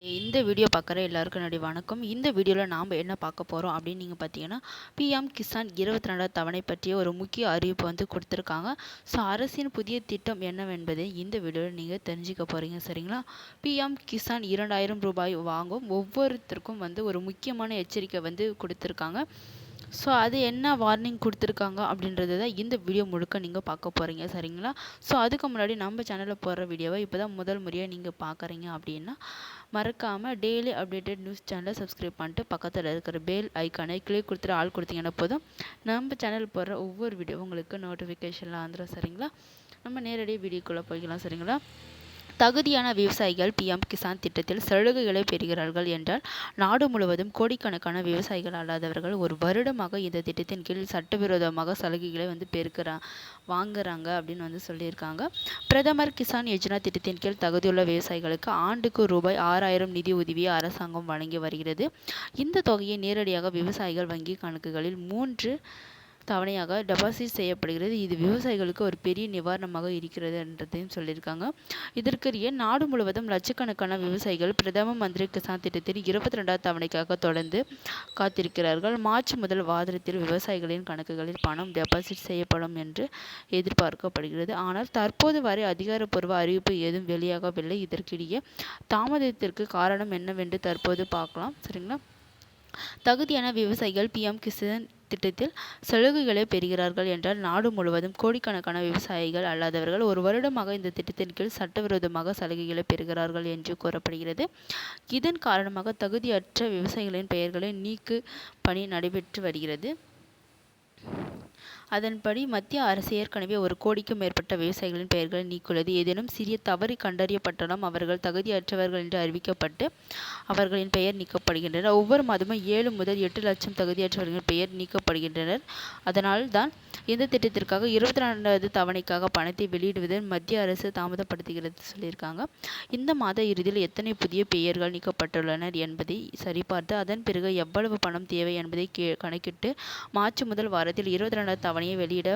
இந்த வீடியோ பார்க்குற எல்லாருக்கும் என்னுடைய வணக்கம். இந்த வீடியோவில் நாம் என்ன பார்க்க போகிறோம் அப்படின்னு நீங்கள் பார்த்தீங்கன்னா, பிஎம் கிசான் 22வது தவணை பற்றிய ஒரு முக்கிய அறிவிப்பு வந்து கொடுத்துருக்காங்க. ஸோ அரசின் புதிய திட்டம் என்னவென்பதை இந்த வீடியோவில் நீங்கள் தெரிஞ்சுக்க போகிறீங்க, சரிங்களா? பிஎம் கிசான் 2000 ரூபாய் வாங்கும் ஒவ்வொருத்தருக்கும் வந்து ஒரு முக்கியமான எச்சரிக்கை வந்து கொடுத்துருக்காங்க. ஸோ அது என்ன வார்னிங் கொடுத்துருக்காங்க அப்படின்றது தான் இந்த வீடியோ முழுக்க நீங்கள் பார்க்க போகிறீங்க, சரிங்களா? ஸோ அதுக்கு முன்னாடி நம்ம சேனலில் போடுற வீடியோவை இப்போ தான் முதல் முறையாக நீங்கள் பார்க்குறீங்க அப்படின்னா மறக்காமல் டெய்லி அப்டேட்டட் நியூஸ் சேனலை சப்ஸ்கிரைப் பண்ணிட்டு பக்கத்தில் இருக்கிற பெல் ஐக்கானை கிளிக் கொடுத்துட்டு ஆள் கொடுத்தீங்கன்னா போதும் நம்ம சேனல் போடுற ஒவ்வொரு வீடியோ உங்களுக்கு நோட்டிஃபிகேஷனில் வந்துடும், சரிங்களா? நம்ம நேரடியாக வீடியோக்குள்ளே போய்க்கலாம், சரிங்களா? தகுதியான விவசாயிகள் பிஎம் கிசான் திட்டத்தில் சலுகைகளை பெறுகிறார்கள் என்றால் நாடு முழுவதும் கோடிக்கணக்கான விவசாயிகள் அல்லாதவர்கள் ஒரு வருடமாக இந்த திட்டத்தின் கீழ் சட்டவிரோதமாக சலுகைகளை வந்து வாங்குறாங்க அப்படின்னு வந்து சொல்லியிருக்காங்க. பிரதமர் கிசான் யோஜனா திட்டத்தின் கீழ் தகுதியுள்ள விவசாயிகளுக்கு ஆண்டுக்கு ரூபாய் 6000 நிதி உதவியை அரசாங்கம் வழங்கி வருகிறது. இந்த தொகையை நேரடியாக விவசாயிகள் வங்கி கணக்குகளில் 3 தவணையாக டெபாசிட் செய்யப்படுகிறது. இது விவசாயிகளுக்கு ஒரு பெரிய நிவாரணமாக இருக்கிறது என்றதையும் சொல்லியிருக்காங்க. இதற்குரிய நாடு முழுவதும் லட்சக்கணக்கான விவசாயிகள் பிரதம மந்திரி கிசான் திட்டத்தில் 22வது தவணைக்காக தொடர்ந்து காத்திருக்கிறார்கள். மார்ச் முதல் வாரத்தில் விவசாயிகளின் கணக்குகளில் பணம் டெபாசிட் செய்யப்படும் என்று எதிர்பார்க்கப்படுகிறது. ஆனால் தற்போது வரை அதிகாரப்பூர்வ அறிவிப்பு ஏதும் வெளியாகவில்லை. இதற்கிடையே தாமதத்திற்கு காரணம் என்னவென்று தற்போது பார்க்கலாம், சரிங்களா? தகுதியான விவசாயிகள் பிஎம் கிசான் திட்டத்தில் சலுகைகளை பெறுகிறார்கள் என்றால் நாடு முழுவதும் கோடிக்கணக்கான விவசாயிகள் அல்லாதவர்கள் ஒரு வருடமாக இந்த திட்டத்தின் கீழ் சட்டவிரோதமாக சலுகைகளை பெறுகிறார்கள் என்று கூறப்படுகிறது. இதன் காரணமாக தகுதியற்ற விவசாயிகளின் பெயர்களை நீக்கு பணி நடைபெற்று வருகிறது. அதன்படி மத்திய அரசு ஏற்கனவே 1 கோடிக்கும் மேற்பட்ட விவசாயிகளின் பெயர்களை நீக்குள்ளது. ஏதேனும் சிறிய தவறு கண்டறியப்பட்டாலும் அவர்கள் தகுதியற்றவர்கள் என்று அறிவிக்கப்பட்டு அவர்களின் பெயர் நீக்கப்படுகின்றனர். ஒவ்வொரு மாதமும் 7 முதல் 8 லட்சம் தகுதியற்றவர்களின் பெயர் நீக்கப்படுகின்றனர். அதனால் தான் இந்த திட்டத்திற்காக 22வது தவணைக்காக பணத்தை வெளியிடுவதில் மத்திய அரசு தாமதப்படுத்துகிறது சொல்லியிருக்காங்க. இந்த மாத இறுதியில் எத்தனை புதிய பெயர்கள் நீக்கப்பட்டுள்ளனர் என்பதை சரிபார்த்து அதன் பிறகு எவ்வளவு பணம் தேவை என்பதை கணக்கிட்டு மார்ச் முதல் வாரத்தில் 22வது தவணையை வெளியிட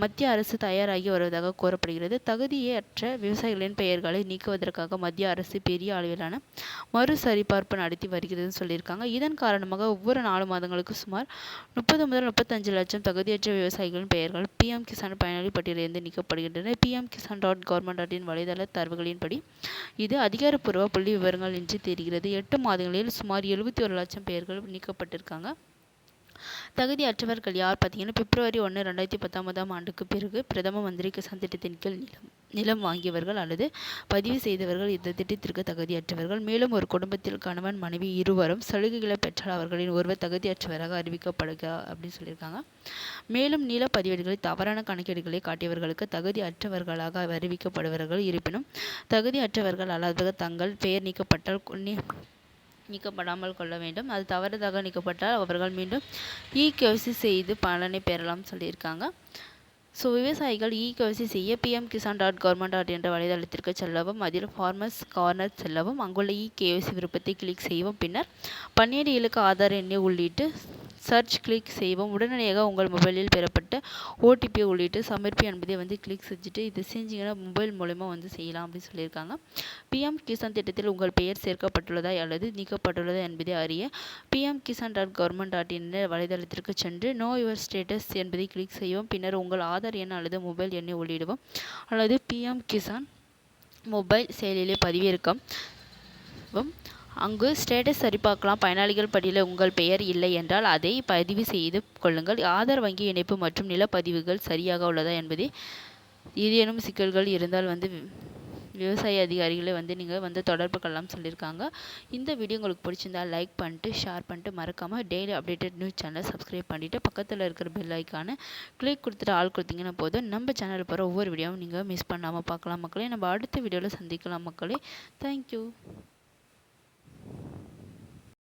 மத்திய அரசு தயாராகி வருவதாக கூறப்படுகிறது. தகுதியற்ற விவசாயிகளின் பெயர்களை நீக்குவதற்காக மத்திய அரசு பெரிய அளவிலான மறு சரிபார்ப்பு நடத்தி வருகிறது சொல்லியிருக்காங்க. இதன் காரணமாக ஒவ்வொரு 4 மாதங்களுக்கு சுமார் 30 முதல் 35 லட்சம் தகுதியற்ற விவசாயிகளின் பெயர்கள் பிஎம் கிசான் பயனாளி பட்டியலிருந்து நீக்கப்படுகின்றன. pmkisan.government.in வலைதள தரவுகளின்படி இது அதிகாரப்பூர்வ புள்ளி விவரங்கள் என்று தெரிகிறது. 8 மாதங்களில் சுமார் 71 லட்சம் பெயர்கள் நீக்கப்பட்டிருக்காங்க. தகுதியற்றவர்கள் யார் பார்த்தீங்கன்னா, பிப்ரவரி 1, 2019ஆம் ஆண்டுக்கு பிறகு பிரதம மந்திரி கிசான் திட்டத்தின் கீழ் நிலம் வாங்கியவர்கள் அல்லது பதிவு செய்தவர்கள் இந்த திட்டத்திற்கு தகுதியற்றவர்கள். மேலும் ஒரு குடும்பத்தில் கணவன் மனைவி இருவரும் சலுகைகளை பெற்றால் அவர்களின் ஒருவர் தகுதியற்றவராக அறிவிக்கப்படுகிறார் அப்படின்னு சொல்லியிருக்காங்க. மேலும் நில பதிவேடுகளில் தவறான கணக்கீடுகளை காட்டியவர்களுக்கு தகுதியற்றவர்களாக அறிவிக்கப்படுவார்கள். இருப்பினும் தகுதியற்றவர்கள் அல்லாதவர்கள் தங்கள் பெயர் நீக்கப்படாமல் கொள்ள வேண்டும். அது தவறுதாக நீக்கப்பட்டால் அவர்கள் மீண்டும் இகேஒய்சி செய்து பலனை பெறலாம் சொல்லியிருக்காங்க. ஸோ விவசாயிகள் இகேஒய்சி செய்ய pmkisan.government.in என்ற வலைதளத்திற்கு செல்லவும் அதில் ஃபார்மர்ஸ் கார்னர் செல்லவும் அங்குள்ள இகேஒய்சி விருப்பத்தை கிளிக் செய்யவும் பின்னர் 12 இலக்க ஆதார் எண்ணை உள்ளிட்டு சர்ச் கிளிக் செய்வோம். உடனடியாக உங்கள் மொபைலில் பெறப்பட்ட ஓடிபியை உள்ளிட்டு சமர்ப்பி என்பதை வந்து கிளிக் செஞ்சுட்டு இது செஞ்சிங்கன்னா மொபைல் மூலமாக வந்து செய்யலாம் அப்படின்னு சொல்லியிருக்காங்க. பிஎம் கிசான் திட்டத்தில் உங்கள் பெயர் சேர்க்கப்பட்டுள்ளதா அல்லது நீக்கப்பட்டுள்ளதா என்பதை அறிய pmkisan.government.in வலைதளத்திற்கு சென்று நோ யுவர் ஸ்டேட்டஸ் என்பதை கிளிக் செய்வோம். பின்னர் உங்கள் ஆதார் எண் அல்லது மொபைல் எண்ணை உள்ளிடுவோம் அல்லது பிஎம் கிசான் மொபைல் செயலிலே பதிவிறக்கவும். அங்கு ஸ்டேட்டஸ் சரிபார்க்கலாம். பயனாளிகள் பட்டியலில் உங்கள் பெயர் இல்லை என்றால் அதை பதிவு செய்து கொள்ளுங்கள். ஆதார் வங்கி இணைப்பு மற்றும் நிலப்பதிவுகள் சரியாக உள்ளதா என்பதை ஏதேனும் சிக்கல்கள் இருந்தால் வந்து விவசாய அதிகாரிகளை வந்து நீங்கள் வந்து தொடர்பு கொள்ளலாம் சொல்லியிருக்காங்க. இந்த வீடியோ உங்களுக்கு பிடிச்சிருந்தால் லைக் பண்ணிட்டு ஷேர் பண்ணிட்டு மறக்காமல் டெய்லி அப்டேட்டட் நியூஸ் சேனலை சப்ஸ்கிரைப் பண்ணிவிட்டு பக்கத்தில் இருக்கிற பெல் ஐக்கானை கிளிக் கொடுத்துட்டு ஆள் கொடுத்தீங்கன்னா போதும் நம்ம சேனலில் போகிற ஒவ்வொரு வீடியோவும் நீங்கள் மிஸ் பண்ணாமல் பார்க்கலாம் மக்களே. நம்ம அடுத்த வீடியோவில் சந்திக்கலாம் மக்களே. தேங்க்யூ.